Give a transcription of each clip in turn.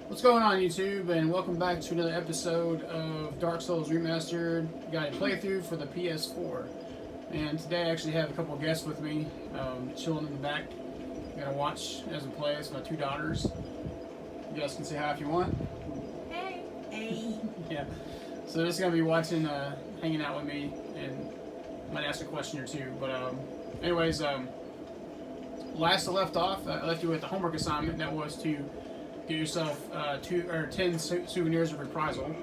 What's going on, YouTube, and welcome back to another episode of Dark Souls Remastered guided playthrough for the PS4. And today I actually have a couple of guests with me, chilling in the back. Gonna watch as I play. It's my two daughters. You guys can say hi if you want. Hey. Hey. Yeah. So they're just gonna be watching, hanging out with me, and might ask a question or two. But anyways, last I left off, I left you with the homework assignment that was to get yourself 10 souvenirs of reprisal.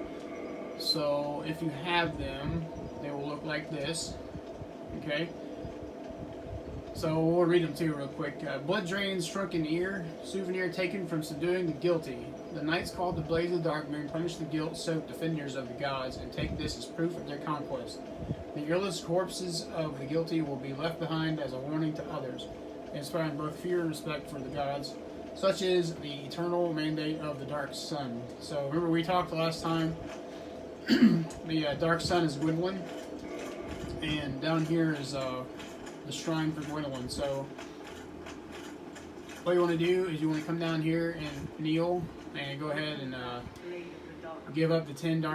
So if you have them, they will look like this. Okay. So we'll read them too real quick. Blood drains shrunken ear. Souvenir taken from subduing the guilty. The knights called the blaze of the dark moon punish the guilt-soaked defenders of the gods and take this as proof of their conquest. The earless corpses of the guilty will be left behind as a warning to others, inspiring both fear and respect for the gods. Such is the eternal mandate of the Dark Sun. So remember we talked last time, the Dark Sun is Gwenevyre, and down here is the shrine for Gwenevyre. So what you want to do is you want to come down here and kneel and go ahead and give up the 10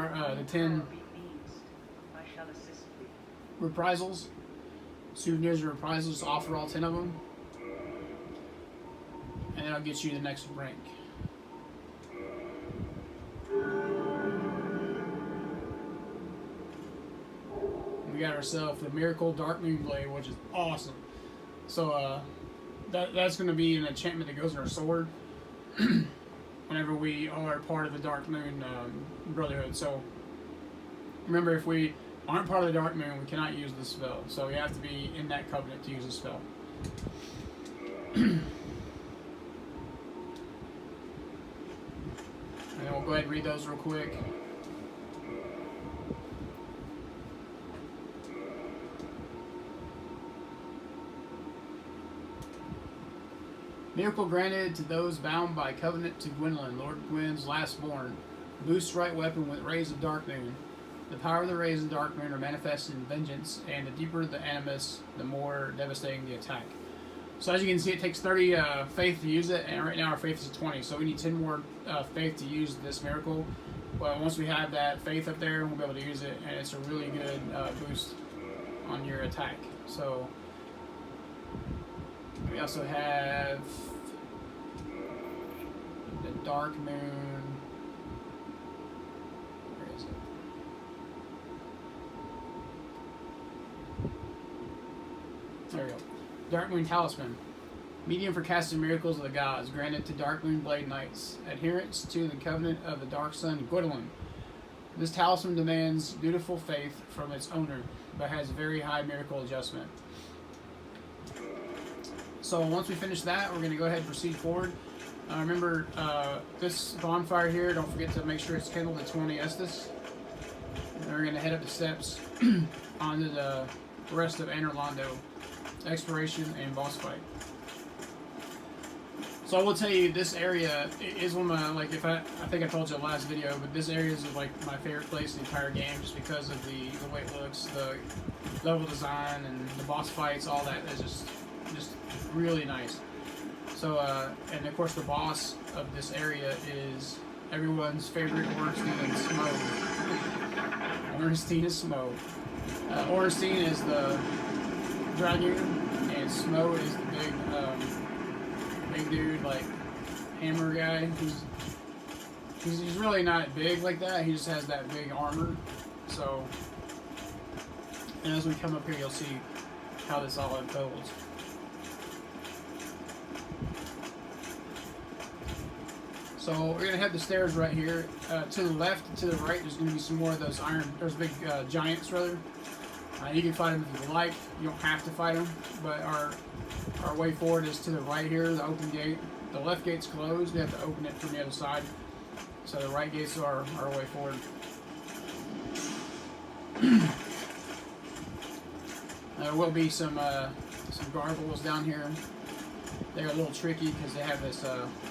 reprisals, souvenirs of reprisals. Offer all 10 of them. And that'll get you the next rank. We got ourselves the Miracle Dark Moon Blade, which is awesome. So that's going to be an enchantment that goes in our sword whenever we are part of the Dark Moon Brotherhood. So remember, if we aren't part of the Dark Moon, we cannot use this spell. So we have to be in that covenant to use the spell. And we'll go ahead and read those real quick. Miracle granted to those bound by covenant to Gwendolyn, Lord Gwyn's last born. Boosts right weapon with rays of dark moon. The power of the rays of dark moon are manifested in vengeance, and the deeper the animus, the more devastating the attack. So as you can see, it takes 30 faith to use it, and right now our faith is 20, so we need 10 more faith to use this miracle. But once we have that faith up there, we'll be able to use it, and it's a really good boost on your attack. So we also have the Dark Moon. Where is it? There we go. Dark Moon Talisman. Medium for casting miracles of the gods, granted to Dark Moon Blade Knights. Adherence to the covenant of the Dark Sun, Gwenevyre. This talisman demands dutiful faith from its owner, but has very high miracle adjustment. So once we finish that, we're going to go ahead and proceed forward. Remember, this bonfire here, don't forget to make sure it's kindled at 20 Estus. And we're going to head up the steps onto the rest of Anor Londo. Exploration and boss fight. So I will tell you, this area is one of my, I think I told you in the last video, but this area is like my favorite place in the entire game, just because of the way it looks, the level design, and the boss fights. All that is just really nice. So and of course the boss of this area is everyone's favorite Ornstein and Smough. Ornstein and Smough. Ornstein is the dragoon, and Smough is the big dude, like hammer guy. He's really not big like that. He just has that big armor. So, and as we come up here, you'll see how this all unfolds. So we're gonna head the stairs right here. To the left and to the right, there's gonna be some more of those big giants rather. You can fight them if you like. You don't have to fight them, but our way forward is to the right here, the open gate. The left gate's closed. We have to open it from the other side. So the right gate's our way forward. There will be some gargoyles down here. They're a little tricky because they have this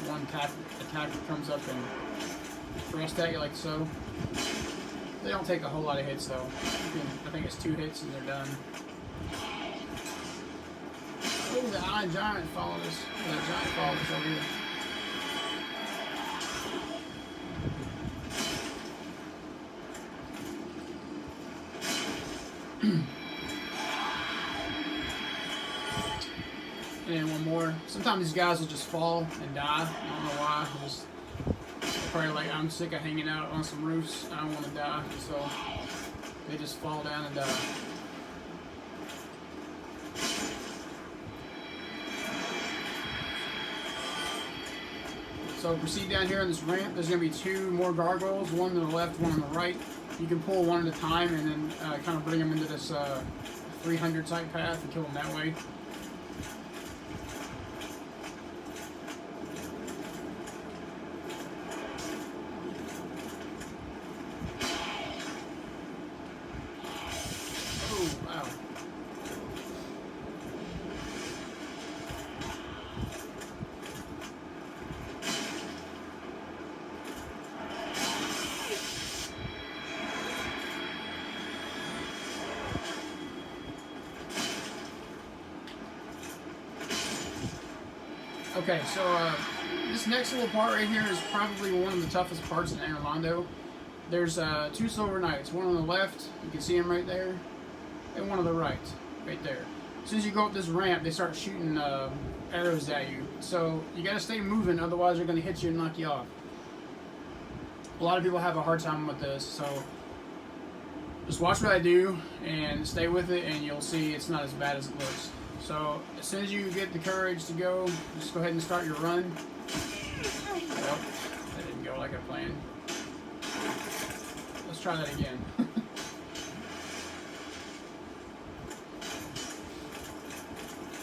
one attack that comes up and thrust at you like so. They don't take a whole lot of hits though. I think it's 2 hits and they're done. Oh, the Iron Giant followed us. The giant followed us over here. And one more. Sometimes these guys will just fall and die. I don't know why. They're probably like, I'm sick of hanging out on some roofs. I don't want to die. So they just fall down and die. So proceed down here on this ramp. There's going to be 2 more gargoyles, one to the left, one on the right. You can pull one at a time and then kind of bring them into this 300 type path and kill them that way. Oh, wow. Okay, so this next little part right here is probably one of the toughest parts in Anor Londo. There's 2 silver knights, one on the left, you can see them right there, and one on the right there. As soon as you go up this ramp, they start shooting arrows at you. So you gotta stay moving, otherwise they're gonna hit you and knock you off. A lot of people have a hard time with this, so just watch what I do and stay with it, and you'll see it's not as bad as it looks. So as soon as you get the courage to go, just go ahead and start your run. Well, that didn't go like I planned. Let's try that again.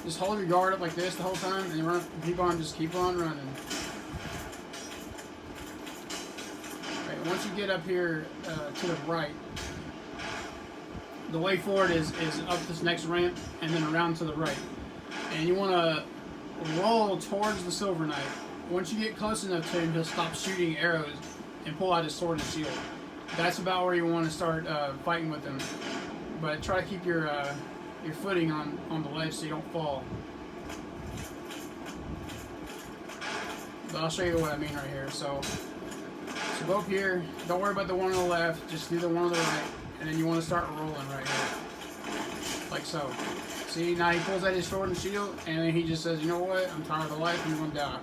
Just hold your guard up like this the whole time, and run. Keep on running. Right, once you get up here to the right, the way forward is up this next ramp and then around to the right. And you want to roll towards the Silver Knight. Once you get close enough to him, he'll stop shooting arrows and pull out his sword and shield. That's about where you want to start fighting with him. But try to keep your footing on the ledge so you don't fall. But I'll show you what I mean right here. So go up here. Don't worry about the one on the left. Just do the one on the right. And then you want to start rolling right here. Like so. See, now he pulls out his sword and shield, and then he just says, you know what, I'm tired of the life, I'm going to die.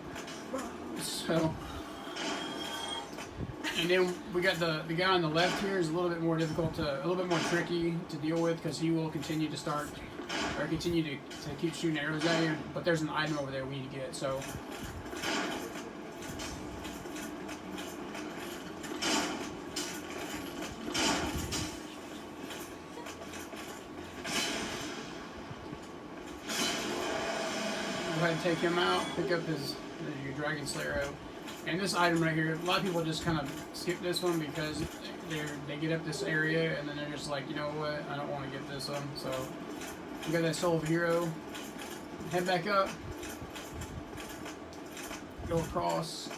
So, and then we got the guy on the left here is a little bit more difficult a little bit more tricky to deal with, because he will continue to keep shooting arrows at you, but there's an item over there we need to get, so. Go ahead and take him out, pick up your Dragon Slayer arrow. And this item right here, a lot of people just kind of skip this one because they get up this area and then they're just like, you know what, I don't want to get this one. So you got that Soul of a Hero. Head back up, go across,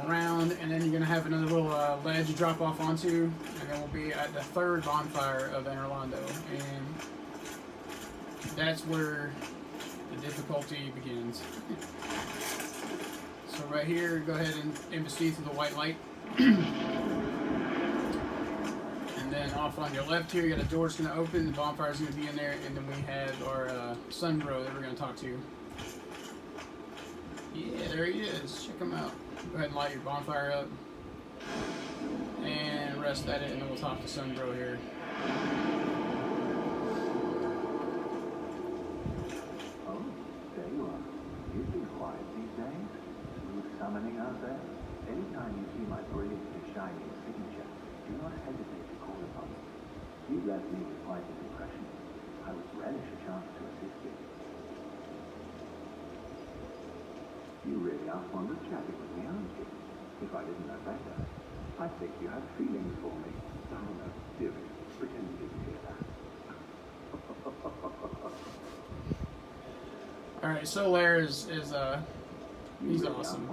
around, and then you're going to have another little ledge you drop off onto, and then we'll be at the 3rd bonfire of Anor Londo. And that's where the difficulty begins. So right here, go ahead and proceed through the white light. And then off on your left here, you got a door that's going to open, the bonfire's going to be in there, and then we have our sun bro that we're going to talk to. Yeah, there he is. Check him out. Go ahead and light your bonfire up. And rest at it, and then we'll talk to sun bro here. Summoning out there. Anytime you see my brilliantly shining signature, do not hesitate to call upon me. You left me with quite an impression. I would relish a chance to assist you. You really are fond of chatting with me, aren't you? If I didn't know better, I think you have feelings for me. Oh no, dear me, pretend you didn't hear that. Alright, Solaire is he's awesome.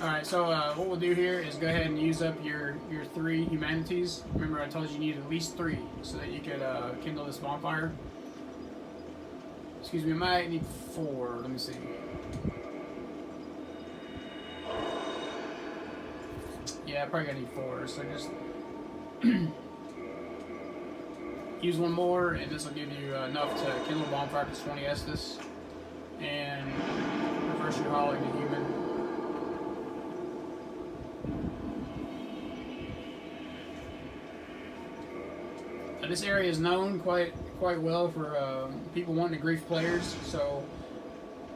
Alright, so what we'll do here is go ahead and use up your 3 humanities. Remember I told you need at least 3 so that you could kindle this bonfire. Excuse me, I might need 4. Let me see. Yeah, I probably gonna need 4, so just Use one more, and this will give you enough to kindle a bonfire plus 20 Estus, and reverse your hollow to human. This area is known quite well for people wanting to grief players, so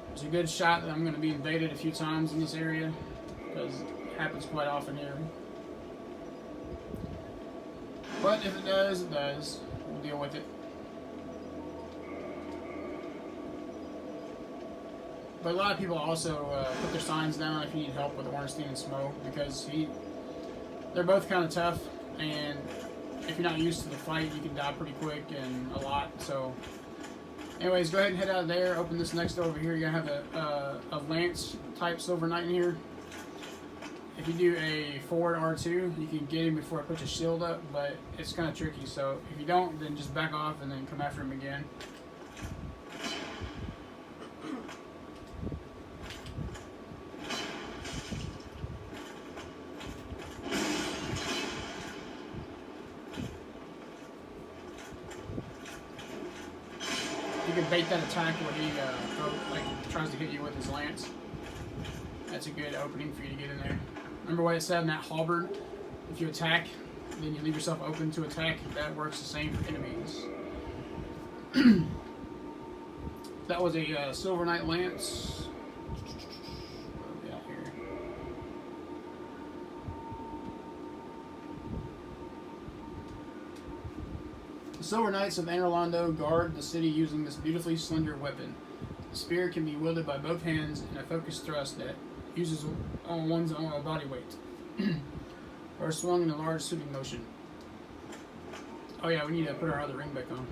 there's a good shot that I'm going to be invaded a few times in this area, because it happens quite often here. But if it does, it does. We'll deal with it. But a lot of people also put their signs down if you need help with Ornstein and Smough, because they're both kind of tough, and if you're not used to the fight, you can die pretty quick and a lot. So, anyways, go ahead and head out of there. Open this next door over here. You're gonna have a lance type Silver Knight in here. If you do a forward R2, you can get him before it puts a shield up, but it's kind of tricky. So if you don't, then just back off and then come after him again. You can bait that attack where he tries to hit you with his lance. That's a good opening for you to get in there. Remember what it said in that halberd? If you attack, then you leave yourself open to attack. That works the same for enemies. That was a Silver Knight lance. What do we got here? The Silver Knights of Anor Londo guard the city using this beautifully slender weapon. The spear can be wielded by both hands in a focused thrust that uses on one's own body weight, or swung in a large sweeping motion. Oh yeah, we need to put our other ring back on.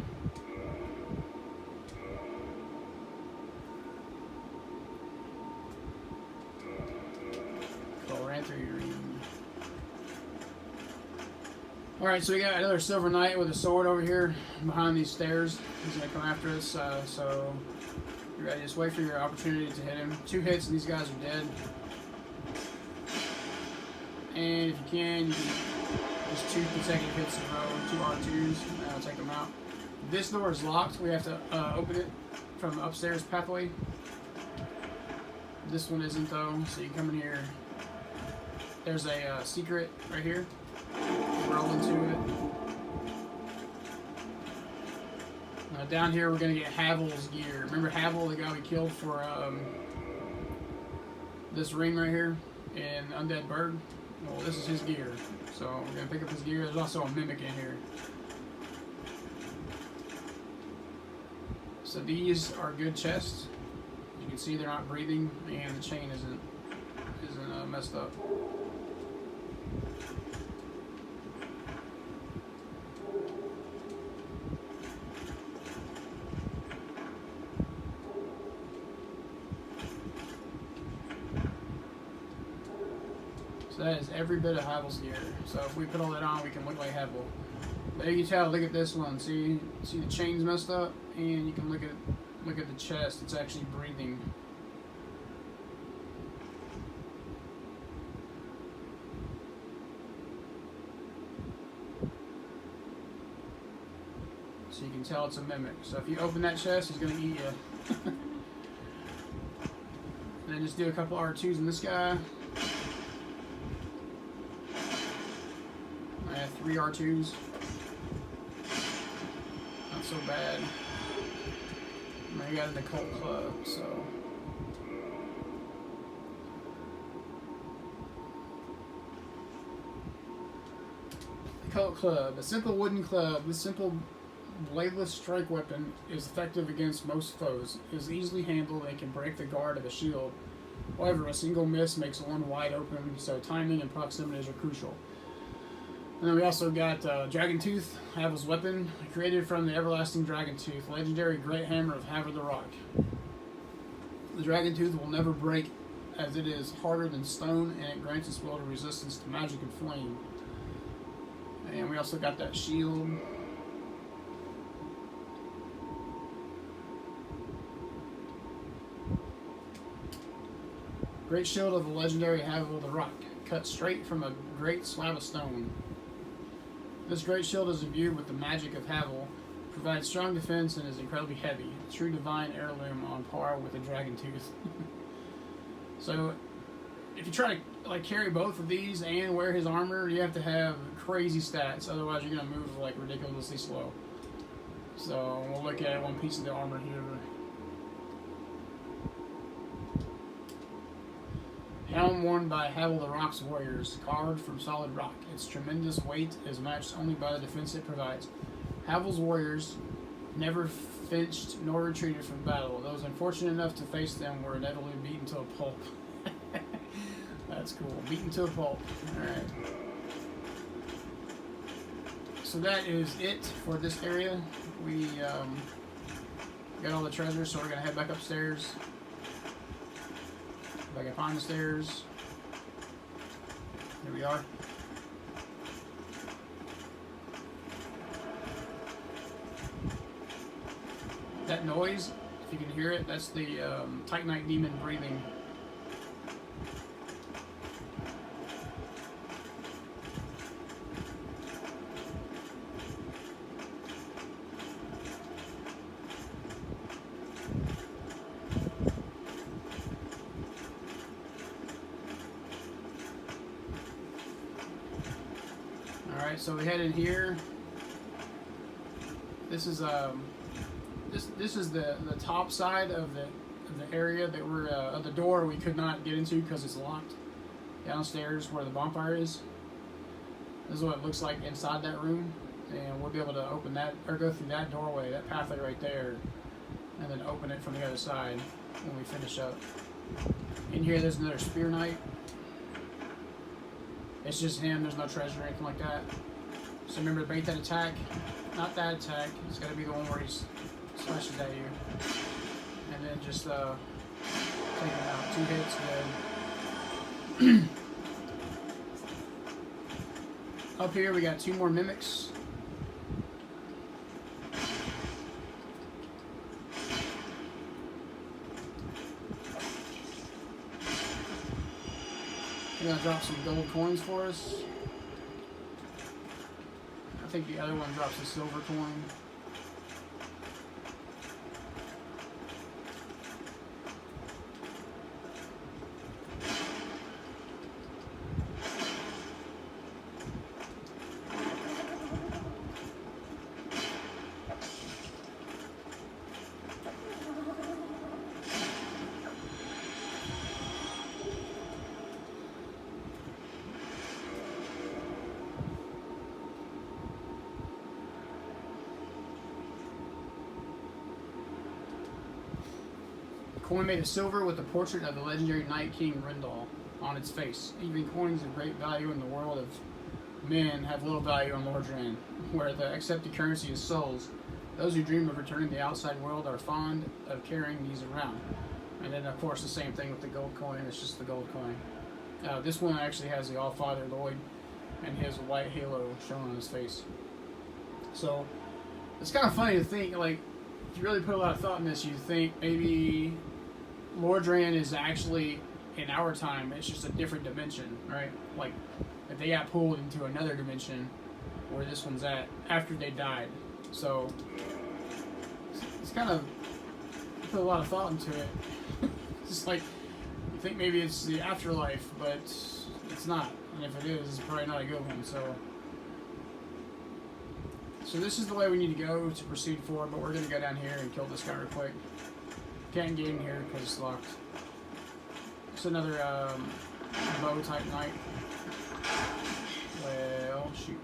Oh, ran through your ring. Alright, so we got another Silver Knight with a sword over here behind these stairs. He's gonna come after us, so you're ready. Just wait for your opportunity to hit him. 2 hits and these guys are dead. And if you can just 2 consecutive hits in a row, 2 R2s, and that'll take them out. This door is locked. We have to open it from the upstairs pathway. This one isn't though, so you come in here. There's a secret right here. Roll into it. Down here we're going to get Havel's gear. Remember Havel, the guy we killed for this ring right here in Undead Bird? Well, this is his gear. So we're going to pick up his gear. There's also a mimic in here. So these are good chests. As you can see, they're not breathing, and the chain isn't messed up. So that is every bit of Havel's gear. So if we put all that on, we can look like Havel. But you can tell, look at this one. See the chain's messed up, and you can look at the chest. It's actually breathing. So you can tell it's a mimic. So if you open that chest, he's gonna eat you. And then just do a couple R2s in this guy. I have 3 R2s. Not so bad. I got an occult club, so. Occult club, a simple wooden club. This simple bladeless strike weapon is effective against most foes. It is easily handled and can break the guard of a shield. However, a single miss makes one wide open, so timing and proximity are crucial. And then we also got Dragon Tooth, Havel's weapon, created from the everlasting Dragon Tooth, legendary great hammer of Haver the Rock. The Dragon Tooth will never break, as it is harder than stone, and it grants its wielder resistance to magic and flame. And we also got that shield. Great shield of the legendary Haver the Rock, cut straight from a great slab of stone. This great shield is imbued with the magic of Havel, provides strong defense, and is incredibly heavy. True divine heirloom on par with a dragon tooth. So, if you try to like carry both of these and wear his armor, you have to have crazy stats. Otherwise, you're gonna move like ridiculously slow. So we'll look at one piece of the armor here. Helm worn by Havel the Rock's warriors, carved from solid rock. Its tremendous weight is matched only by the defense it provides. Havel's warriors never flinched nor retreated from battle. Those unfortunate enough to face them were inevitably beaten to a pulp. That's cool. Beaten to a pulp. Alright. So that is it for this area. We got all the treasure, so we're going to head back upstairs. If I can find the stairs. Here we are. That noise, if you can hear it, that's the Titanite demon breathing. Alright, so we head in here. This is this is the top side of the area that we're of the door we could not get into because it's locked. Downstairs where the bonfire is. This is what it looks like inside that room, and we'll be able to open that or go through that doorway, that pathway right there, and then open it from the other side when we finish up. In here, there's another spear knight. It's just him. There's no treasure or anything like that. So remember to bait that attack. Not that attack. It's got to be the one where he slashes at you. And then just take him out. 2 hits, good. Up here we got 2 more mimics. They're gonna drop some gold coins for us. I think the other one drops a silver coin. Coin made of silver with the portrait of the legendary Knight King Rendal on its face. Even coins of great value in the world of men have little value on Lordran, where the accepted currency is souls. Those who dream of returning to the outside world are fond of carrying these around. And then, of course, the same thing with the gold coin. It's just the gold coin. This one actually has the All-Father Lloyd and his white halo shown on his face. So, it's kind of funny to think, like, if you really put a lot of thought in this, you think maybe Lordran is actually in our time. It's just a different dimension, right? Like, if they got pulled into another dimension where this one's at after they died. So, it's kind of put a lot of thought into it. Just like, you think maybe it's the afterlife, but it's not. And if it is, it's probably not a good one. So this is the way we need to go to proceed forward, but we're going to go down here and kill this guy real quick. Can't get in here because it's locked. It's another bow type knight. Well, shoot.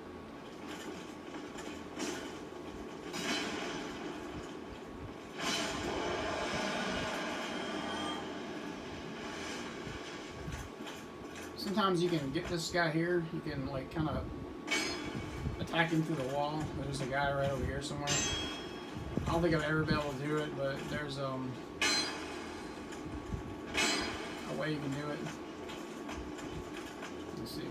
Sometimes you can get this guy here, you can like kind of attack him through the wall. There's a guy right over here somewhere. I don't think I've ever been able to do it, but there's a way you can do it. Let's see.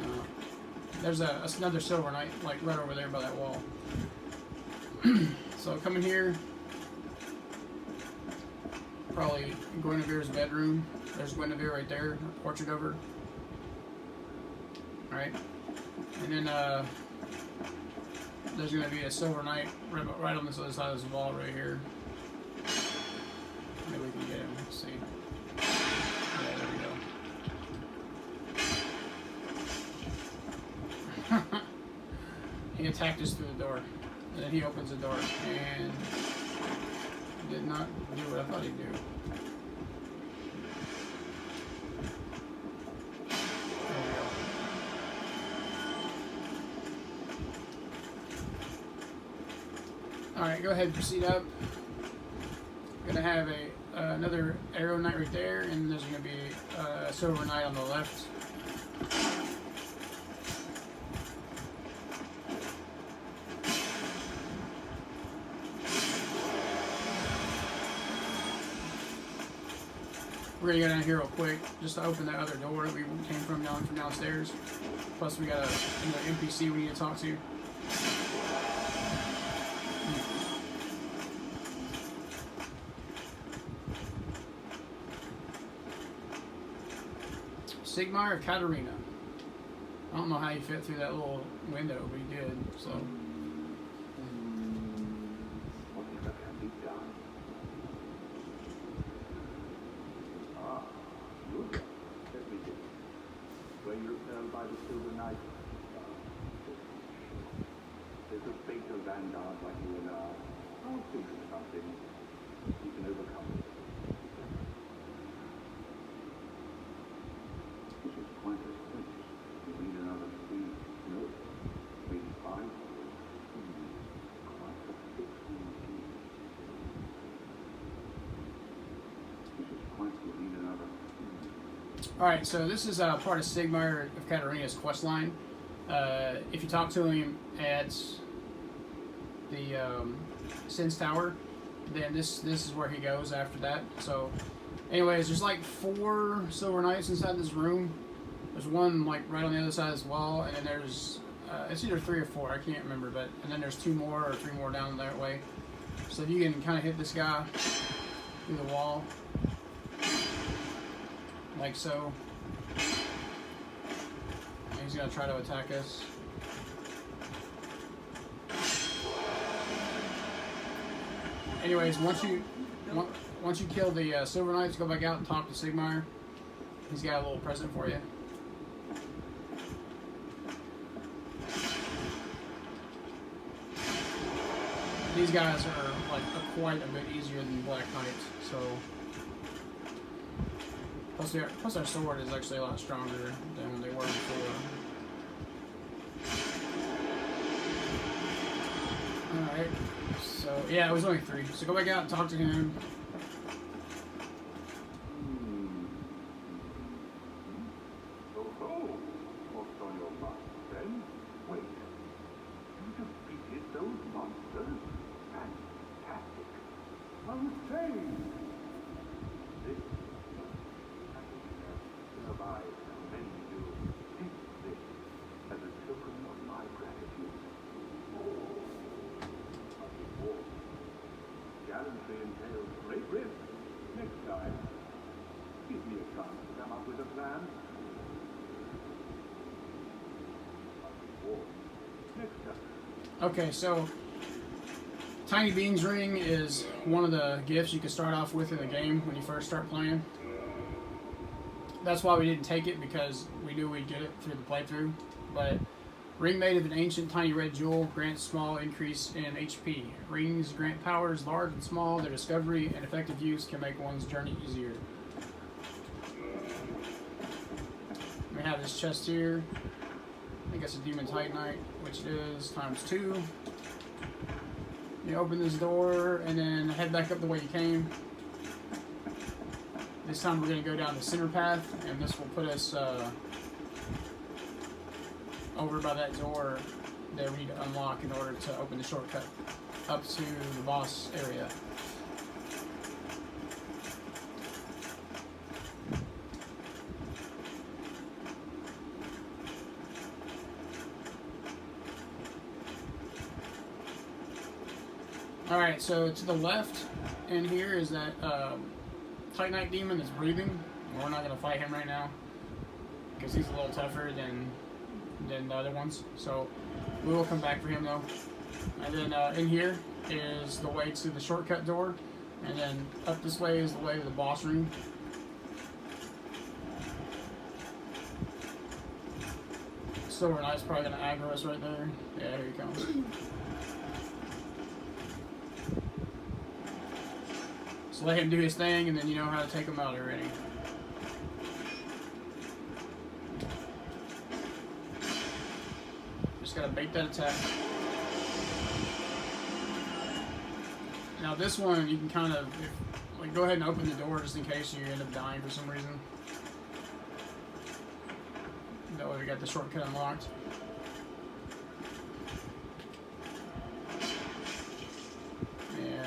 No. There's another silver knight like right over there by that wall. So come in here. Probably Gwenevyre's bedroom. There's Gwenevyre right there, portrait of her. Right? And then there's going to be a Silver Knight right on this other side of this wall right here. Maybe we can get him. Let's see. Yeah, there we go. He attacked us through the door. And then he opens the door. And did not do what I thought he'd do. Alright, go ahead and proceed up. Gonna have another Arrow Knight right there, and there's gonna be a Silver Knight on the left. We're gonna go down here real quick just to open that other door that we came from downstairs. Plus, we got another NPC we need to talk to. Sigmar of Katarina. I don't know how he fit through that little window, but he did, so. Whatever can be done. Good. Let me see. Were you repelled by the Silver Knight? There's a fatal vanguard like you and I. I'll think of something. You can overcome it. This is quite a space. You need another 3, no, maybe 5. Quite a fix indeed. This is quite, you need another. Alright, so this is part of Sigmar of Katarina's quest line. If you talk to him at the Sense Tower, then this is where he goes after that. So, anyways, there's like 4 Silver Knights inside this room. There's one like right on the other side of this wall, and then there's it's either 3 or 4, I can't remember, but and then there's 2 more or 3 more down that way. So if you can kind of hit this guy through the wall, like so, and he's gonna try to attack us. Anyways, once you kill the Silver Knights, go back out and talk to Sigmar. He's got a little present for you. These guys are like quite a bit easier than Black Knights, so plus our sword is actually a lot stronger than when they were before. Alright, so yeah, it was only 3. So go back out and talk to him. Oh, what's on your mind, then? Wait. You defeated those monsters? Fantastic. I was saying. This hereby commend you. Take this as a token of my gratitude. Gallantry entails great risk. Next time, give me a chance to come up with a plan. Next time. Okay, so Tiny Beans Ring is one of the gifts you can start off with in the game when you first start playing. That's why we didn't take it, because we knew we'd get it through the playthrough. But ring made of an ancient tiny red jewel grants small increase in HP. Rings grant powers large and small. Their discovery and effective use can make one's journey easier. We have this chest here. I think it's a Demon Titanite, which it is ×2. You open this door and then head back up the way you came. This time we're going to go down the center path, and this will put us over by that door that we need to unlock in order to open the shortcut up to the boss area. Alright, so to the left in here is that Titanite demon that's breathing. We're not going to fight him right now because he's a little tougher than than the other ones. So we will come back for him though. And then in here is the way to the shortcut door. And then up this way is the way to the boss room. Silver Knight's probably going to aggro us right there. Yeah, here he comes. So let him do his thing, and then you know how to take him out already. Just got to bait that attack. Now this one, you can kind of, like, go ahead and open the door just in case you end up dying for some reason. That way we got the shortcut unlocked. Yeah.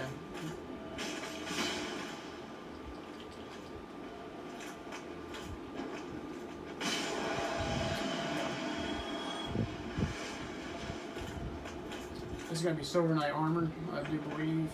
This is going to be Silver Knight armor, I do believe.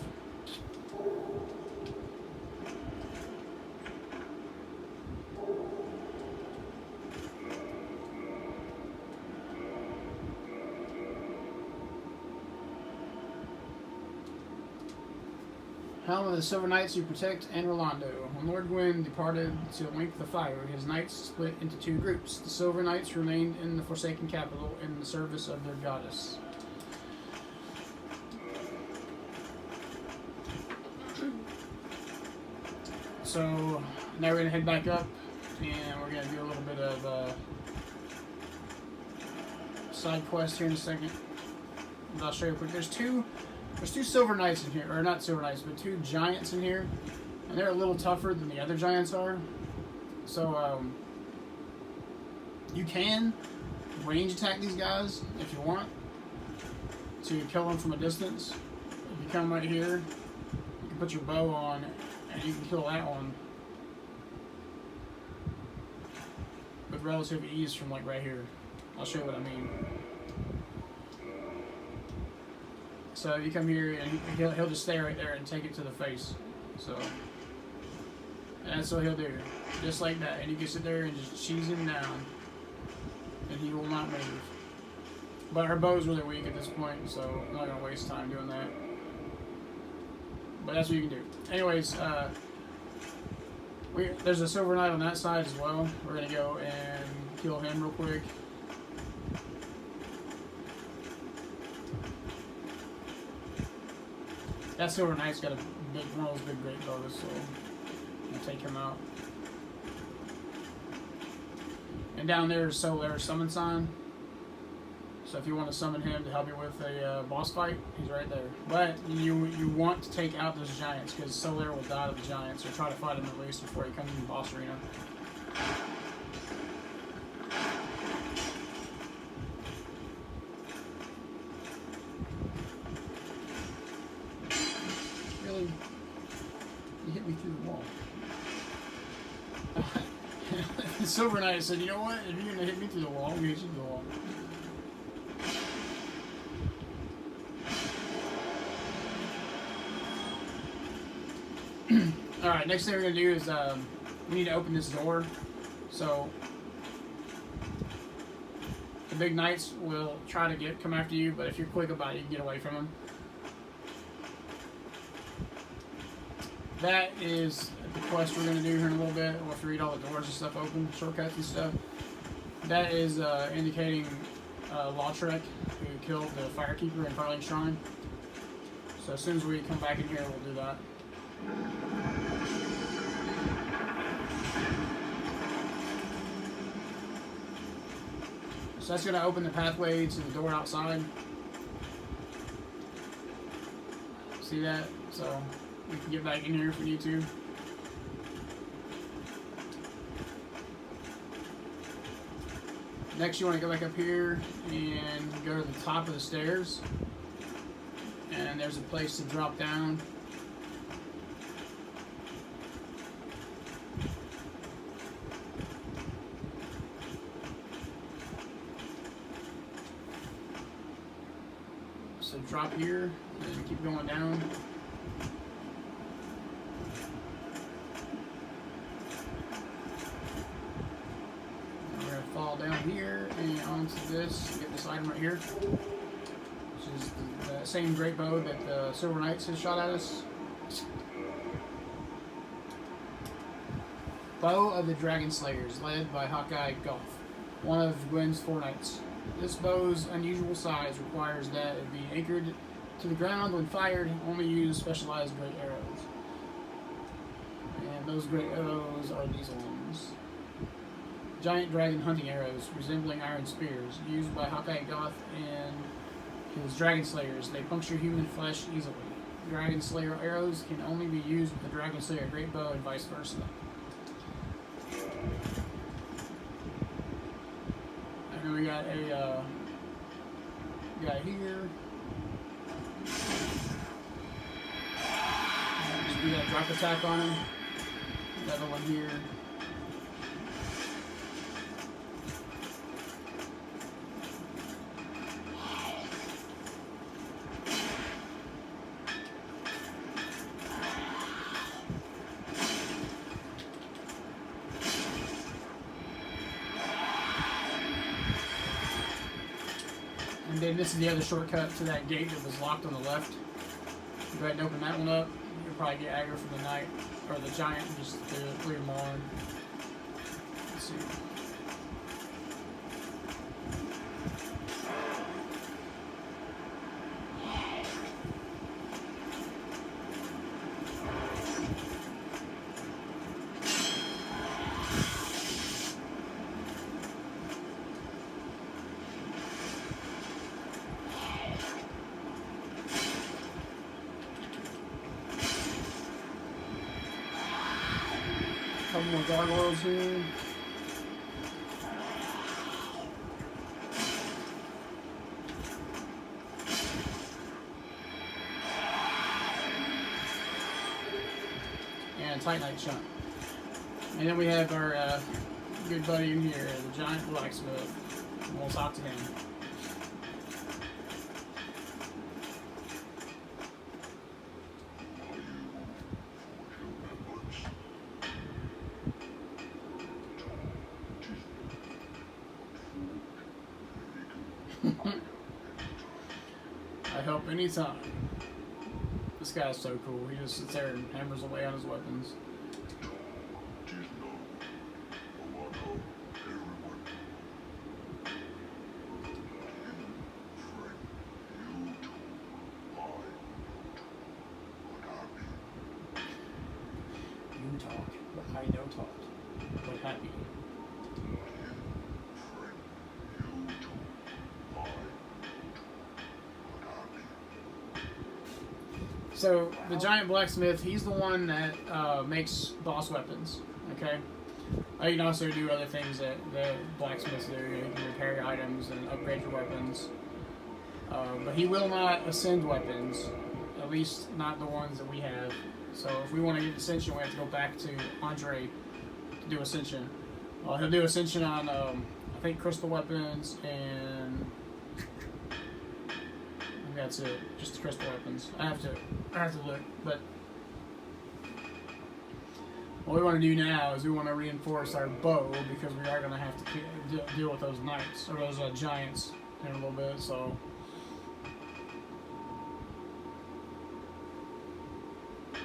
Helm of the Silver Knights, you protect Anor Londo. When Lord Gwyn departed to link the fire, his knights split into two groups. The Silver Knights remained in the Forsaken capital in the service of their goddess. So now we're going to head back up, and we're going to do a little bit of side quest here in a second. But I'll show you quick. There's two Silver Knights in here, or not Silver Knights, but two Giants in here, and they're a little tougher than the other Giants are. So you can range attack these guys if you want to kill them from a distance. If you come right here, you can put your bow on, and you can kill that one with relative ease from like right here. I'll show you what I mean. So you come here and he'll just stay right there and take it to the face. So and that's what he'll do, just like that. And you can sit there and just cheese him down, and he will not move. But our bow's really weak at this point, so I'm not gonna waste time doing that. But that's what you can do. Anyways, there's a Silver Knight on that side as well. We're gonna go and kill him real quick. That Silver Knight's got one of those big great bows, so we'll take him out. And down there is Solare's summon sign. So if you want to summon him to help you with a boss fight, he's right there. But you want to take out those giants, because Solare will die to the giants, or try to fight him at least before he comes in the boss arena. Really? You hit me through the wall. The Silver Knight said, you know what? If you're going to hit me through the wall, I'm going to hit you through the wall. Alright, next thing we're going to do is we need to open this door. So the big knights will try to come after you, but if you're quick about it, you can get away from them. That is the quest we're going to do here in a little bit. We'll have to read all the doors and stuff open, shortcuts and stuff. That is indicating Lautrec, who killed the Firekeeper in Firelink Shrine. So as soon as we come back in here, we'll do that. So that's going to open the pathway to the door outside. See that? So we can get back in here if we need to. Next, you want to go back up here and go to the top of the stairs. And there's a place to drop down. So drop here and keep going down. And we're going to fall down here and on onto this, get this item right here, which is the same great bow that the Silver Knights has shot at us. Bow of the Dragon Slayers, led by Hawkeye Goth, one of Gwen's 4 knights. This bow's unusual size requires that it be anchored to the ground when fired, only use specialized great arrows. And those great arrows are these ones. Giant dragon hunting arrows, resembling iron spears, used by Hawkeye Goth and his Dragon Slayers. They puncture human flesh easily. Dragon Slayer arrows can only be used with the Dragon Slayer great bow and vice versa. And then we got a guy here. Just do that drop attack on him. Another one here. And then this is the other shortcut to that gate that was locked on the left. Go ahead and open that one up. You'll probably get aggro from the knight or the giant and just clear them on. Let's see. Couple more gargoyles here. And Titanite Chunk. And then we have our good buddy in here, the giant blacksmith. And we'll talk to him. I help anytime. This guy's so cool. He just sits there and hammers away on his weapons. You talk, but I know talk. But happy. So the giant blacksmith, he's the one that makes boss weapons. Okay, you can also do other things that the blacksmiths do. You can repair your items and upgrade your weapons, but he will not ascend weapons, at least not the ones that we have. So if we want to get ascension, we have to go back to Andre to do ascension. He'll do ascension on I think crystal weapons and. That's it, just the crystal weapons. I have to look, but what we want to do now is we want to reinforce our bow because we are going to have to deal with those knights or those giants in a little bit. So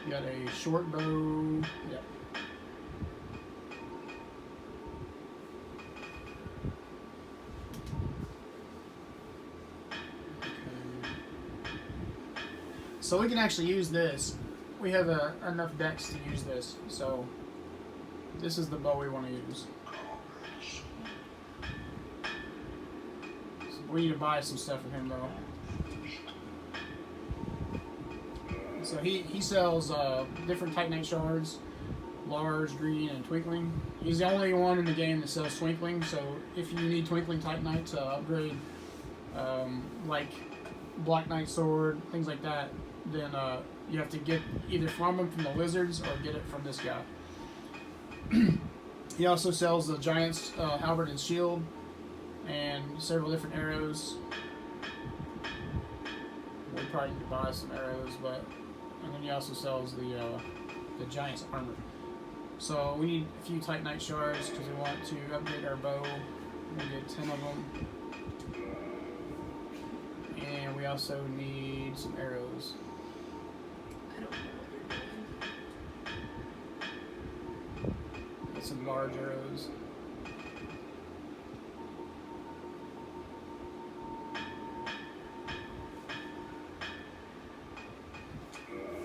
we got a short bow. Yep. So we can actually use this. We have enough decks to use this. So this is the bow we want to use. So we need to buy some stuff from him though. So he sells different Titanite shards, large, green, and twinkling. He's the only one in the game that sells twinkling. So if you need twinkling Titanite to upgrade, like Black Knight sword, things like that, then you have to get either from him from the lizards or get it from this guy. He also sells the giant's halberd and shield and several different arrows. We probably need to buy some arrows, and then he also sells the giant's armor. So we need a few Titanite shards because we want to upgrade our bow We'll get 10 of them. And we also need some arrows. I don't know what you're doing. Get some large arrows.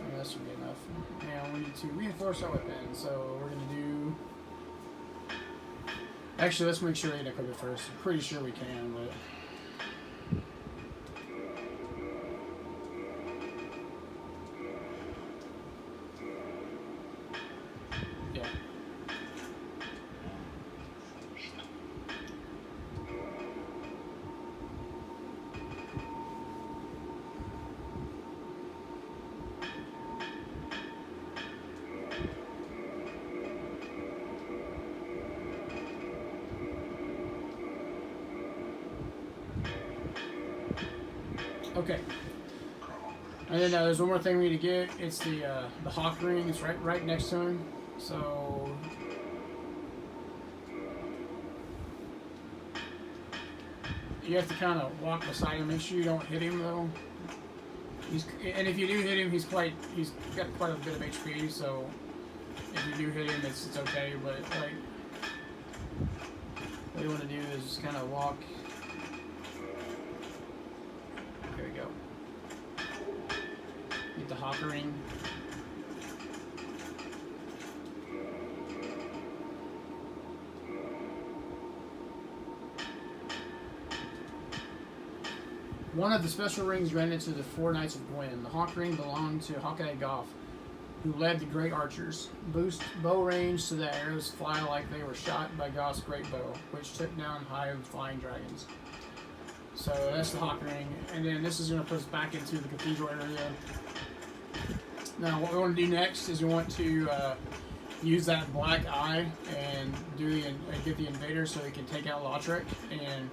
And that should be enough. And we need to reinforce our weapon. So we're gonna do. Actually, let's make sure we can equip it first. I'm pretty sure we can, but. Yeah. Okay. And then there's one more thing we need to get. It's the hawk ring. It's right next to him. So you have to kind of walk beside him. Make sure you don't hit him though. And if you do hit him, he's got quite a bit of HP. So if you do hit him, it's okay. But like what you want to do is just kind of walk. There we go. Get the hawk ring. One of the special rings granted to the 4 Knights of Gwen. The hawk ring belonged to Hawkeye Goff, who led the great archers. Boost bow range so that arrows fly like they were shot by Goff's great bow, which took down high flying dragons. So that's the hawk ring, and then this is going to put us back into the cathedral area. Now what we want to do next is we want to use that black eye and get the invader so we can take out Lautrec and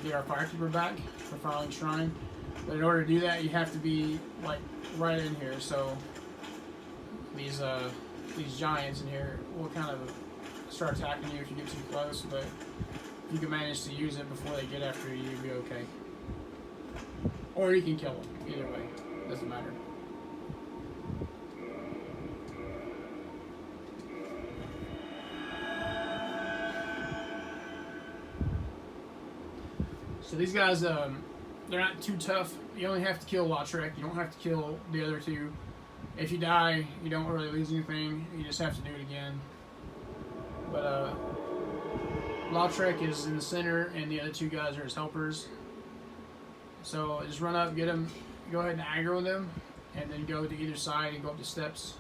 get our firekeeper back for Firelink Shrine. But in order to do that, you have to be like right in here. So these giants in here will kind of start attacking you if you get too close, but if you can manage to use it before they get after you, you'll be okay. Or you can kill them. Either way, doesn't matter. So these guys, they're not too tough. You only have to kill Lautrec. You don't have to kill the other two. If you die, you don't really lose anything. You just have to do it again. But Lautrec is in the center, and the other two guys are his helpers. So just run up, get them, go ahead and aggro them, and then go to either side and go up the steps.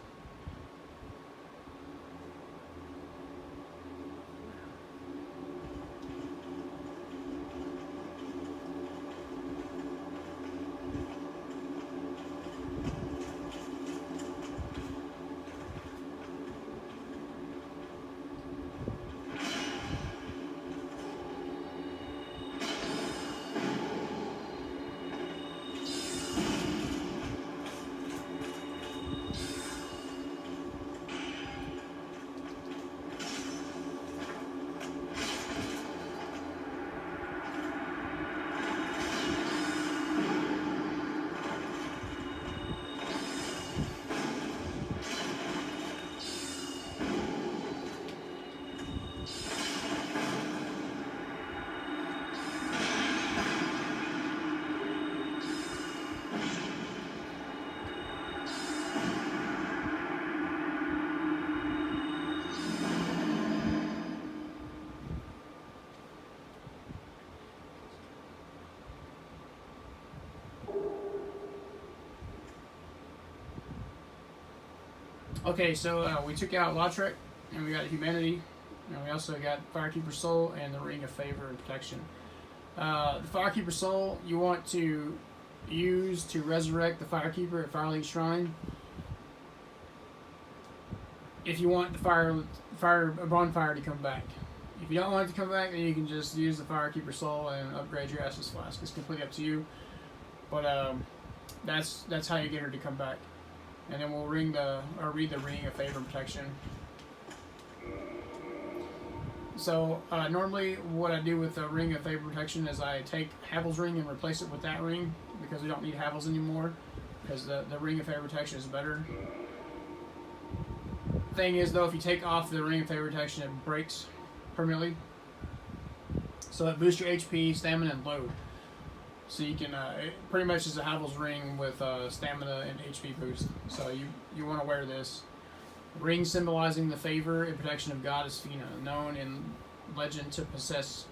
Okay, so we took out Lautrec, and we got Humanity, and we also got Firekeeper Soul and the Ring of Favor and Protection. The Firekeeper Soul you want to use to resurrect the Firekeeper at Firelink Shrine. If you want the bonfire to come back. If you don't want it to come back, then you can just use the Firekeeper Soul and upgrade your Estus Flask. It's completely up to you. But that's how you get her to come back. And then we'll read the Ring of Favor and Protection. So normally what I do with the Ring of Favor Protection is I take Havel's Ring and replace it with that ring because we don't need Havel's anymore because the Ring of Favor Protection is better. Thing is though, if you take off the Ring of Favor Protection, it breaks permanently. So it boosts your HP, stamina, and load. So you can, it pretty much is a Havel's Ring with stamina and HP boost. So you want to wear this. Ring symbolizing the favor and protection of Goddess Fina, known in legend to possess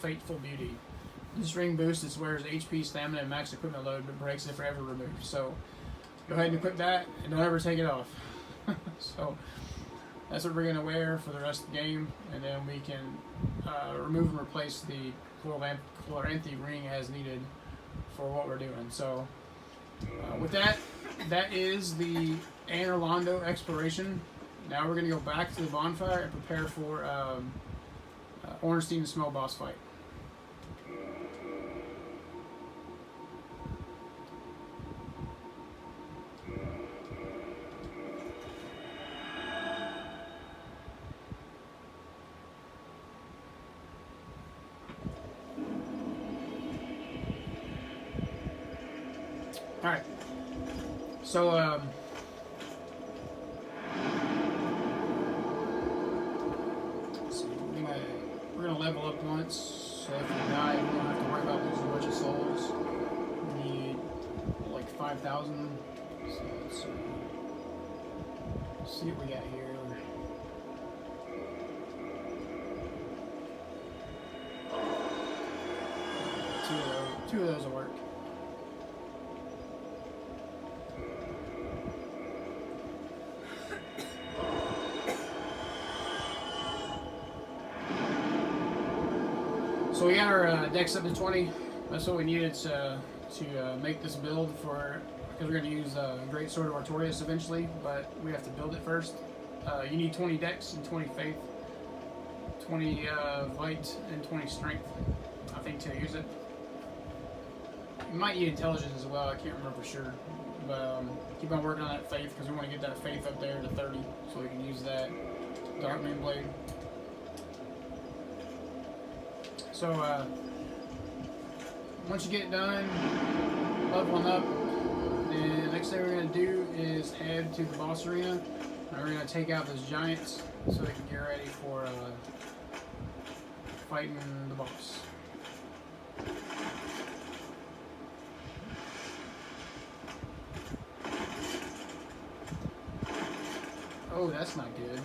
fateful beauty. This ring boosts its wearer's HP, stamina, and max equipment load, but breaks if forever removed. So go ahead and equip that, and don't ever take it off. So that's what we're going to wear for the rest of the game, and then we can remove and replace the Chloranthe ring as needed for what we're doing. So with that, that is the Anor Londo exploration. Now we're going to go back to the bonfire and prepare for Ornstein and Smough boss fight. Alright, so let's see, we're gonna level up once, so if we die, we don't have to worry about losing a bunch of souls. We need like 5,000, so let's see what we got here. Two of those will work. So we got our decks up to 20. That's what we needed to make this build for, because we're going to use Great Sword of Artorias eventually, but we have to build it first. You need 20 decks and 20 faith, 20 light, and 20 strength, I think, to use it. You might need intelligence as well, I can't remember for sure. But keep on working on that faith, because we want to get that faith up there to 30, so we can use that Dark Moon Blade. So, once you get it done, leveling up, the next thing we're going to do is head to the boss arena, and we're going to take out those giants so they can get ready for fighting the boss. Oh, that's not good.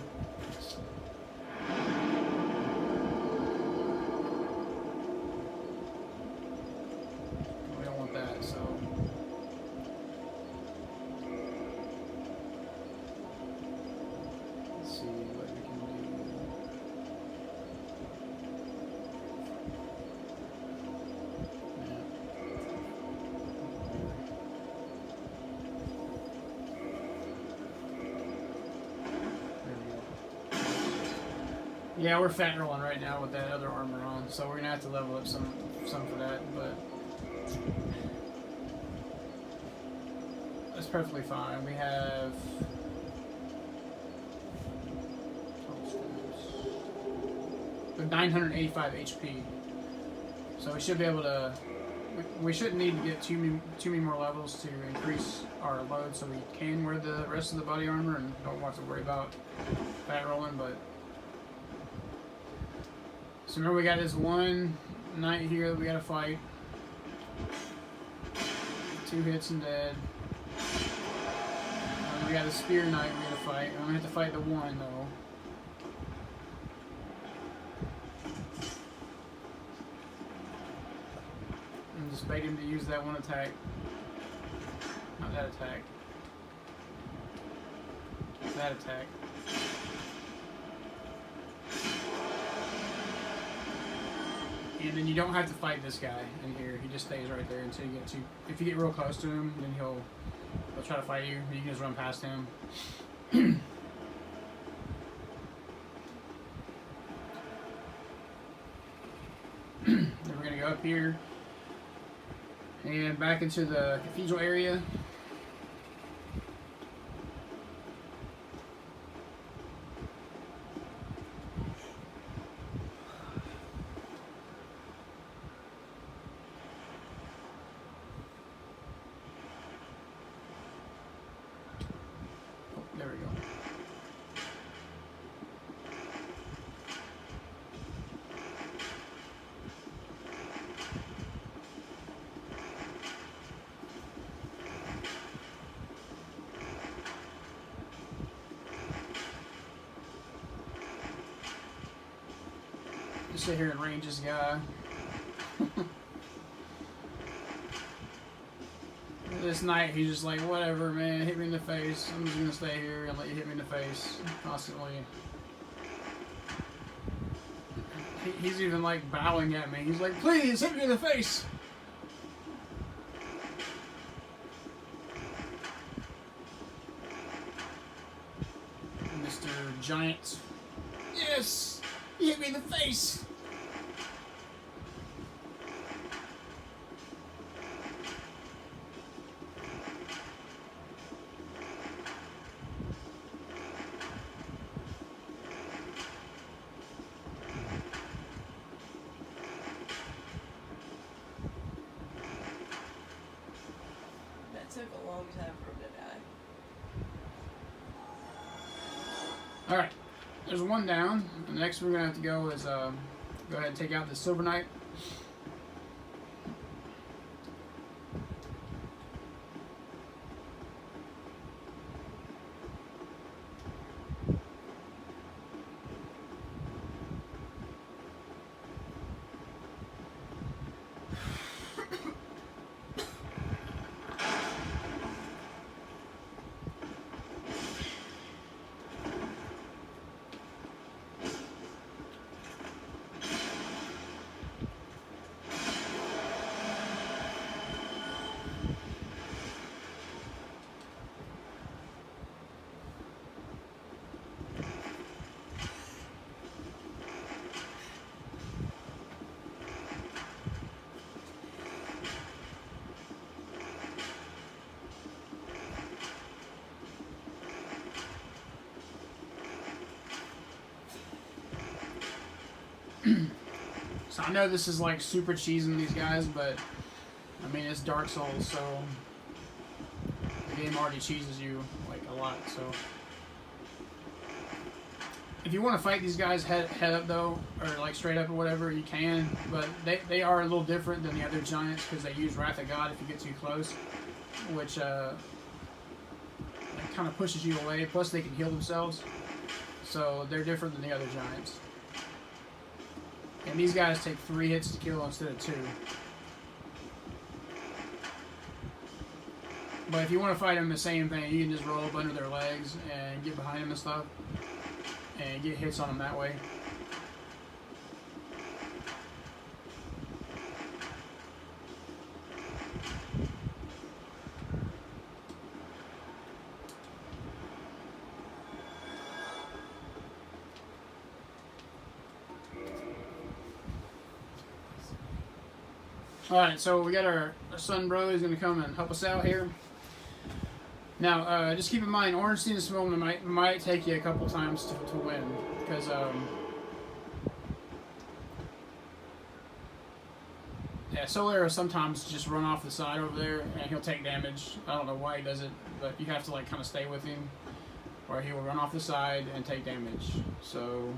We don't want that, so. Let's see what we can do. Yeah, we're fat rolling right now with that other armor on, so we're gonna have to level up some for that, but that's perfectly fine. We have with 985 HP, so we should be able to. We shouldn't need to get too many more levels to increase our load, so we can wear the rest of the body armor and don't have to worry about fat rolling, but. So remember, we got this one knight here that we gotta fight. 2 hits and dead. And we got a spear knight we gotta fight. We only have to fight the one though. And just bait him to use that one attack. Not that attack. That attack. And then you don't have to fight this guy in here. He just stays right there until you get to. If you get real close to him, then he'll try to fight you. You can just run past him. Then we're gonna go up here and back into the cathedral area. sit here and range this guy. This Knight, he's just like, whatever, man, hit me in the face. I'm just gonna stay here and let you hit me in the face constantly. He's even like bowing at me. He's like, please hit me in the face. Mr. Giant. Yes! He hit me in the face! That took a long time for him to die. Alright, there's one down. The next we're gonna have to go is go ahead and take out the Silver Knight. So I know this is like super cheesing these guys, but I mean it's Dark Souls, so the game already cheeses you like a lot. So if you want to fight these guys head up though, or like straight up or whatever, you can. But they are a little different than the other giants because they use Wrath of God if you get too close, which kind of pushes you away. Plus they can heal themselves, so they're different than the other giants. And these guys take 3 hits to kill instead of 2. But if you want to fight them the same thing, you can just roll up under their legs and get behind them and stuff. And get hits on them that way. Alright, so we got our son bro. He's going to come and help us out here. Now, just keep in mind, Ornstein and Smough might take you a couple times to win. Because, yeah, Solar will sometimes just run off the side over there and he'll take damage. I don't know why he does it, but you have to like kind of stay with him. Or he will run off the side and take damage. So,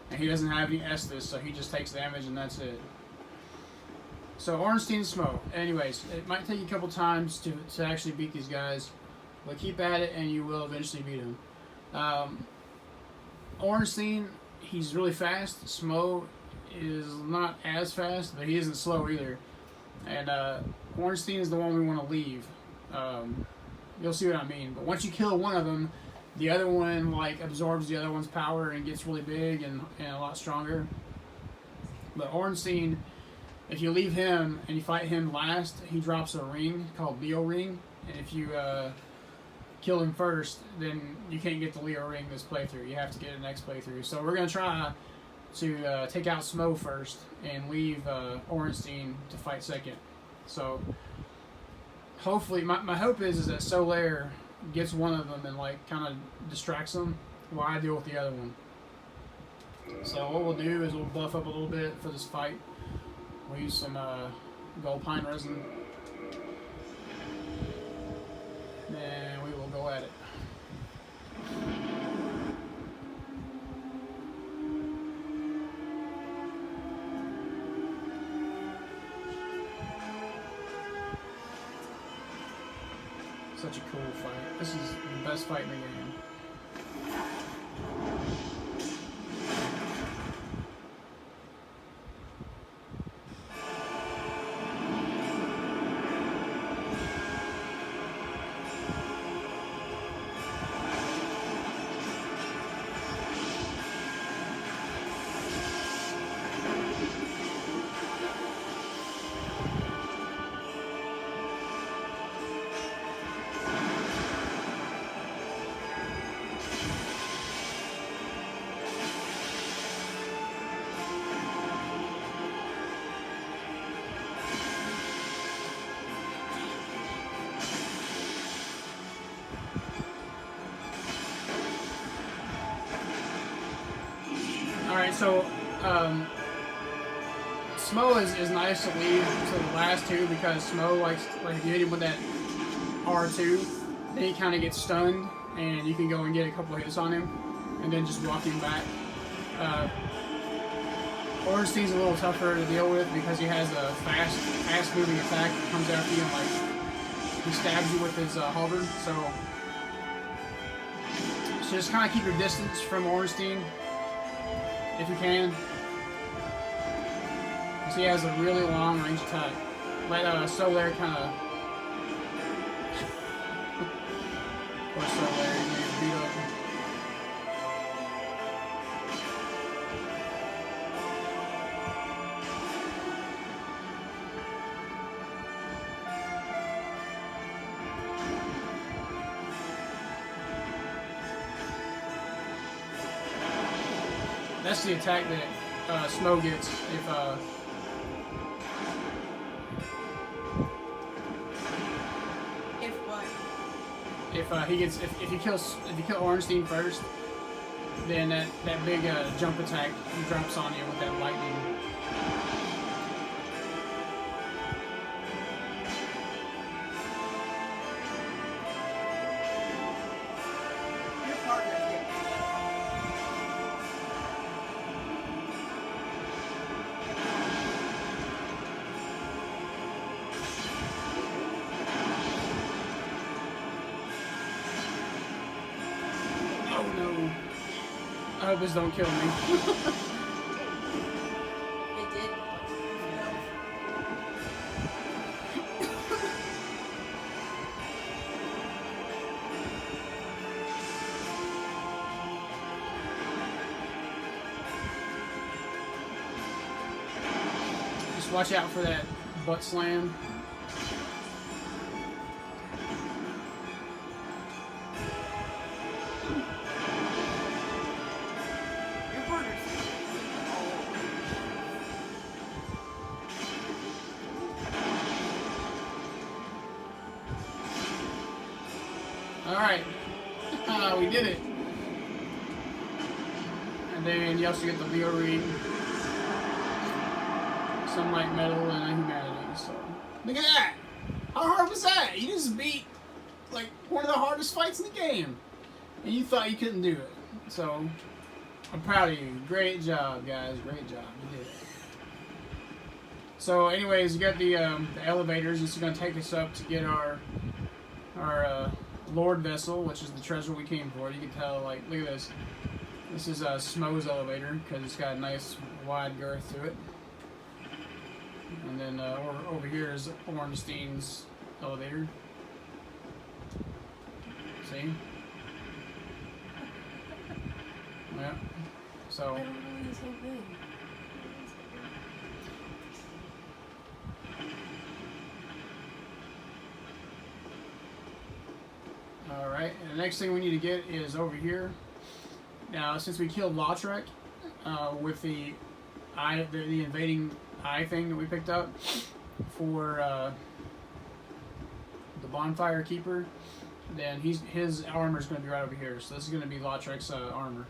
and he doesn't have any Estus, so he just takes damage and that's it. So Ornstein and Smough. Anyways, it might take you a couple times to actually beat these guys, but keep at it and you will eventually beat them. Ornstein, he's really fast. Smough is not as fast, but he isn't slow either. And Ornstein is the one we want to leave. You'll see what I mean. But once you kill one of them, the other one like absorbs the other one's power and gets really big and a lot stronger. But Ornstein, if you leave him and you fight him last, he drops a ring called Leo Ring. And if you kill him first, then you can't get the Leo Ring this playthrough. You have to get it next playthrough. So we're going to try to take out Smough first and leave Ornstein to fight second. So hopefully, my hope is that Solar gets one of them and like kind of distracts them while I deal with the other one. So what we'll do is we'll buff up a little bit for this fight. We'll use some gold pine resin. And we will go at it. Such a cool fight. This is the best fight in the game. Alright, so, Smough is nice to leave to the last two because Smough likes, like, if you hit him with that R2, then he kind of gets stunned, and you can go and get a couple hits on him, and then just walk him back. Ornstein's a little tougher to deal with because he has a fast moving attack that comes after you and, like, he stabs you with his halberd, so just kind of keep your distance from Ornstein if you can. Because he has a really long range attack. Let Solaire kind of. Poor Solaire, he's gonna get beat up. That's the attack that Smough gets if what? If you kill Ornstein first, then that big jump attack drops on you with that lightning. Your partner's getting Oh no! I hope this don't kill me. It did. Just watch out for that butt slam. Your partner's Alright. We did it. And then you also get the Leo Ring, Sunlight Medal, and a humanities. So look at that! How hard was that? You just beat like one of the hardest fights in the game. And you thought you couldn't do it. So I'm proud of you. Great job, guys. Great job. You did it. So anyways, you got the elevators. This is gonna take us up to get our Lord vessel, which is the treasure we came for. You can tell, like, look at this. This is Smough's elevator because it's got a nice wide girth to it. And then over here is Ornstein's elevator. See? Yeah. So. I don't know this whole thing. Alright, and the next thing we need to get is over here. Now, since we killed Lautrec with the invading eye thing that we picked up for the bonfire keeper, then his armor is going to be right over here. So this is going to be Lautrec's armor.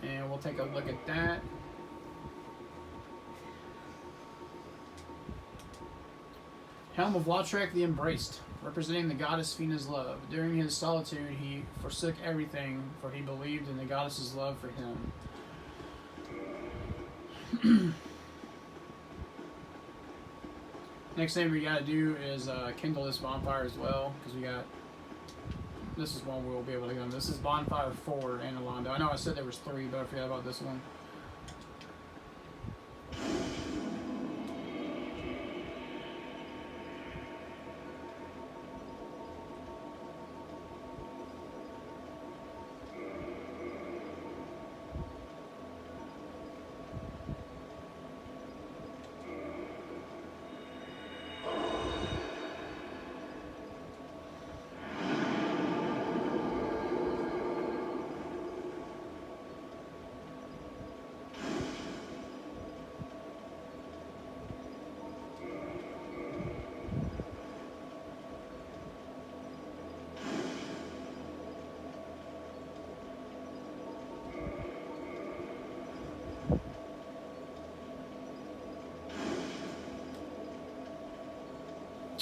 And we'll take a look at that. Helm of Lautrec the Embraced, representing the goddess Fina's love. During his solitude, he forsook everything, for he believed in the goddess's love for him. Next thing we gotta do is kindle this bonfire as well, because we got. This is one we'll be able to go. This is bonfire 4 in Anor Londo. I know I said there was 3, but I forgot about this one.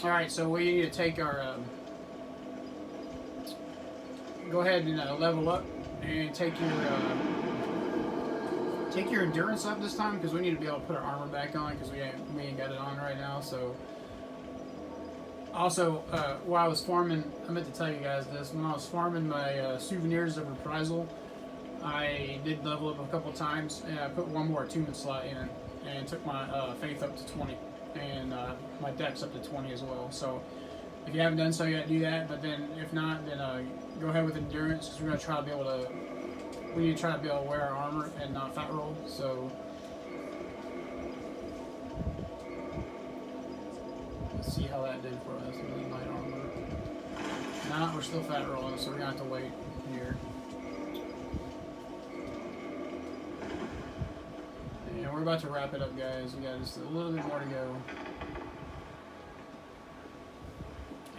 Alright, so we need to take our... go ahead and level up and take your endurance up this time, because we need to be able to put our armor back on, because we ain't got it on right now. So also, while I was farming, I meant to tell you guys this, when I was farming my souvenirs of reprisal, I did level up a couple times, and I put one more attunement slot in and took my faith up to 20 and my dex up to 20 as well. So if you haven't done so yet, do that. But then if not, then go ahead with endurance, because we're going to try to be able to, we need to try to be able to wear our armor and not fat roll. So let's see how that did for us with light armor. Nah, we're still fat rolling, so we're going to have to wait here. And we're about to wrap it up, guys. We got just a little bit more to go.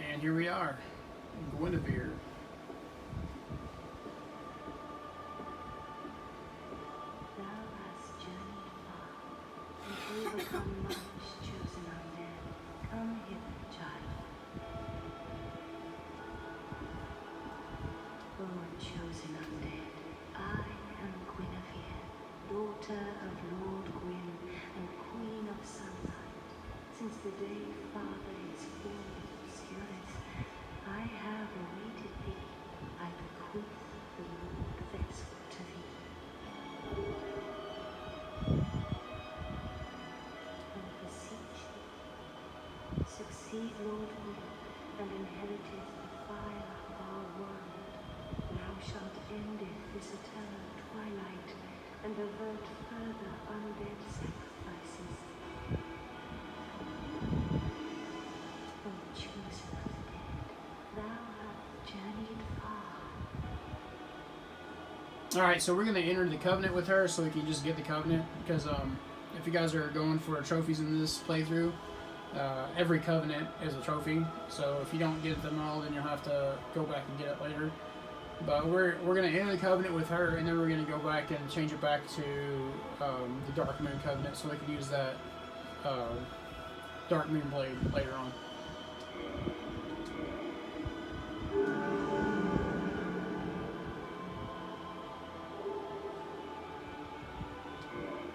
And here we are, Gwenevyre. Thou hast journeyed far, and overcome much, chosen undead. Come hither, child. O chosen undead, I am Gwenevyre, daughter of Lord Gwyn and Queen of Sunlight. Since the day Father is born in obscurity, I have awaited thee. I bequeath the Lord vessel to thee. And beseech thee, succeed Lord Gwyn, and inheriteth the fire of our world. Thou shalt endeth this eternal twilight, and avert further undead sacrifices. O chosen of the dead, thou hast journeyed far. Alright, so we're going to enter the covenant with her so we can just get the covenant, because if you guys are going for trophies in this playthrough, every covenant is a trophy, so if you don't get them all, then you'll have to go back and get it later. But we're going to enter the covenant with her, and then we're going to go back and change it back to the Dark Moon covenant, so we can use that Dark Moon blade later on.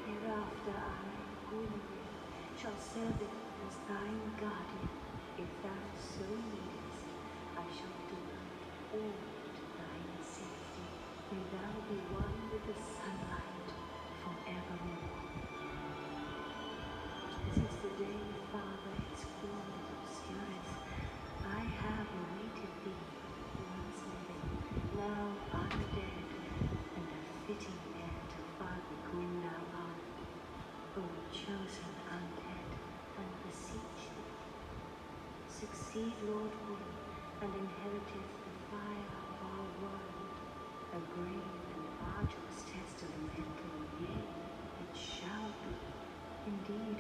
Hereafter I, Gwenevyre, shall serve it as thine guardian. If thou so needest, I shall do all to thine safety. May thou be one with the sunlight forevermore. Since the day Father is formed in obscurity, I have awaited thee, once living, now undead, and a fitting heir to Father Gwyn thou art. O chosen undead, and beseech thee, succeed Lord Gwyn, and inheriteth the fire of our world, a great and arduous test of mental, yea, it shall be. Indeed,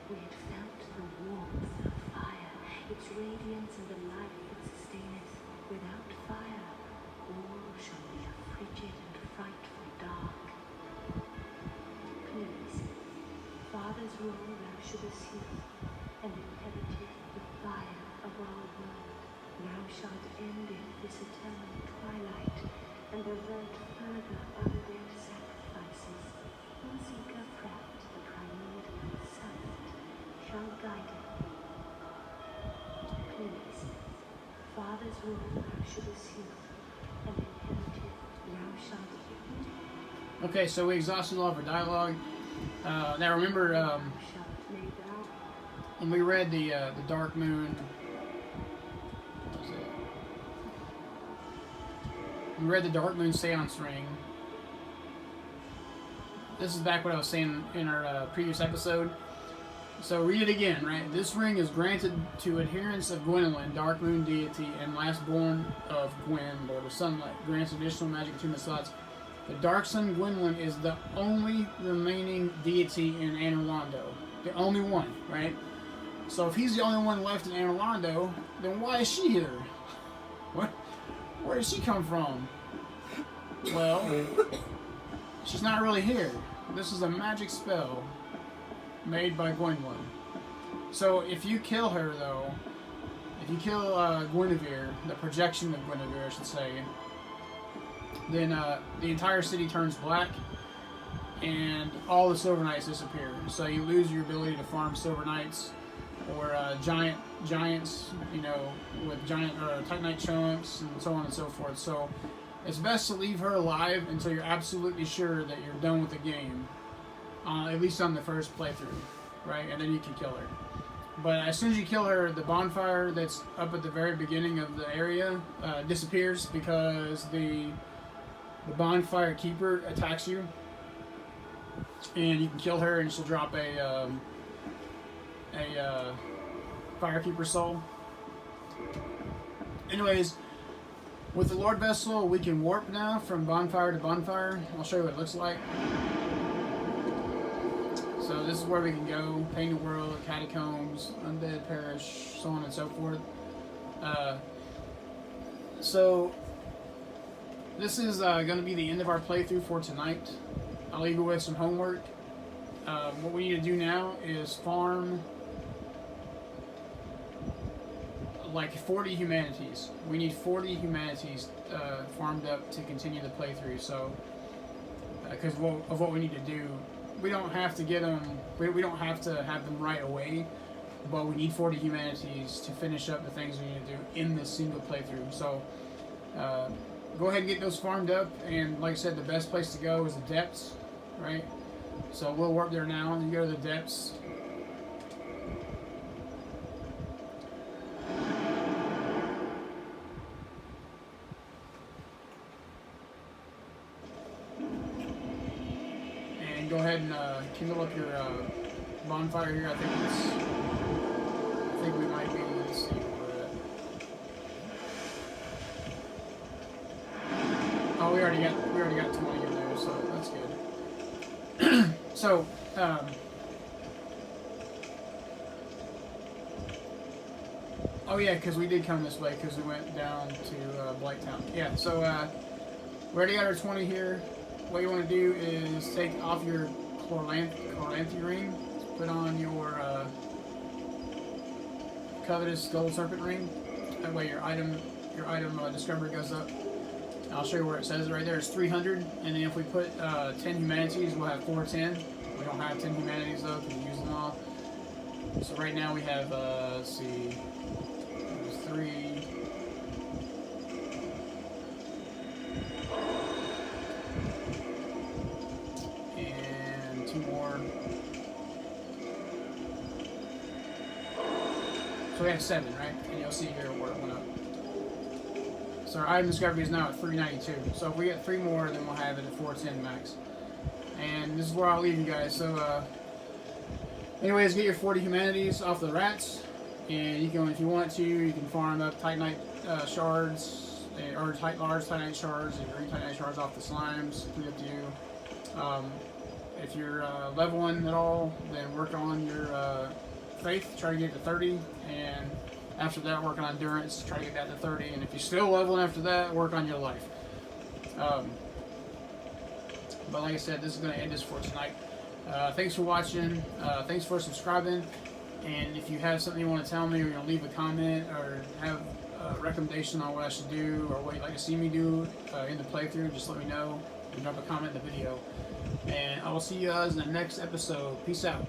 we had felt the warmth of fire, its radiance and the life it sustaineth. Without fire, all shall be a frigid and frightful dark. Please, Father's rule thou shouldest hear, and inheriteth the fire of our world. Thou shalt endeth this eternal twilight, and avert further undead sacrifices. Musica prapt, the primeval servant, shall guide it. Please, Father's rule thou shouldest hear, and inheriteth thou shalt hear. Okay, so we exhausted all of our dialogue. Now remember, Thou shalt lay thou when we read the Dark Moon, what was it? We read the Dark Moon Seance ring. This is back what I was saying in our previous episode. So read it again, right? This ring is granted to adherents of Gwendolyn, Dark Moon deity, and lastborn of Gwen, Lord of Sunlight. Grants additional magic attunement slots. The Dark Sun Gwendolyn is the only remaining deity in Anor Londo. The only one, right? So if he's the only one left in Anor Londo, then why is she here? What? Where did she come from? Well, she's not really here. This is a magic spell made by Gwendolyn. So if you kill her, though, if you kill Gwenevyre, the projection of Gwenevyre, I should say, then the entire city turns black, and all the Silver Knights disappear. So you lose your ability to farm Silver Knights or giants, you know, with giant Titanite chunks and so on and so forth. So it's best to leave her alive until you're absolutely sure that you're done with the game, at least on the first playthrough, right? And then you can kill her. But as soon as you kill her, the bonfire that's up at the very beginning of the area disappears because the bonfire keeper attacks you, and you can kill her, and she'll drop a firekeeper soul. Anyways, with the Lord Vessel, we can warp now from bonfire to bonfire. I'll show you what it looks like. So this is where we can go: Painted World, Catacombs, Undead Parish, so on and so forth. So this is going to be the end of our playthrough for tonight. I'll leave you with some homework. What we need to do now is farm like 40 humanities. We need 40 humanities farmed up to continue the playthrough. So, because of what we need to do, we don't have to get them. We don't have to have them right away, but we need 40 humanities to finish up the things we need to do in this single playthrough. So, go ahead and get those farmed up. And like I said, the best place to go is the depths, right? So we'll warp there now, and you go to the depths. And go ahead and kindle up your bonfire here. I think we might be. Let's see where we're at. Oh, we already got 20 in there, so that's good. So, oh yeah, because we did come this way because we went down to Blighttown. Yeah, so we already got our 20 here. What you want to do is take off your Chloranthy ring, put on your Covetous Gold Serpent ring. That way your item discovery goes up. I'll show you where it says it right there. It's 300, and then if we put 10 humanities, we'll have 410. We don't have 10 humanities though, because we use them all. So right now we have, let's see, there's 3. And 2 more. So we have 7, right? And you'll see here where it went up. So our item discovery is now at 392. So if we get 3 more, then we'll have it at 410 max. And this is where I'll leave you guys. So, anyways, get your 40 humanities off the rats, and you can, if you want to, you can farm up Titanite shards, or large Titanite shards, and green Titanite shards off the slimes. Completely up to you. If you're leveling at all, then work on your faith. Try to get to 30, and after that, work on endurance. Try to get that to 30, and if you're still leveling after that, work on your life. But like I said, this is going to end this for tonight. Thanks for watching. Thanks for subscribing. And if you have something you want to tell me, or you want to leave a comment, or have a recommendation on what I should do, or what you'd like to see me do in the playthrough, just let me know. And drop a comment in the video. And I will see you guys in the next episode. Peace out.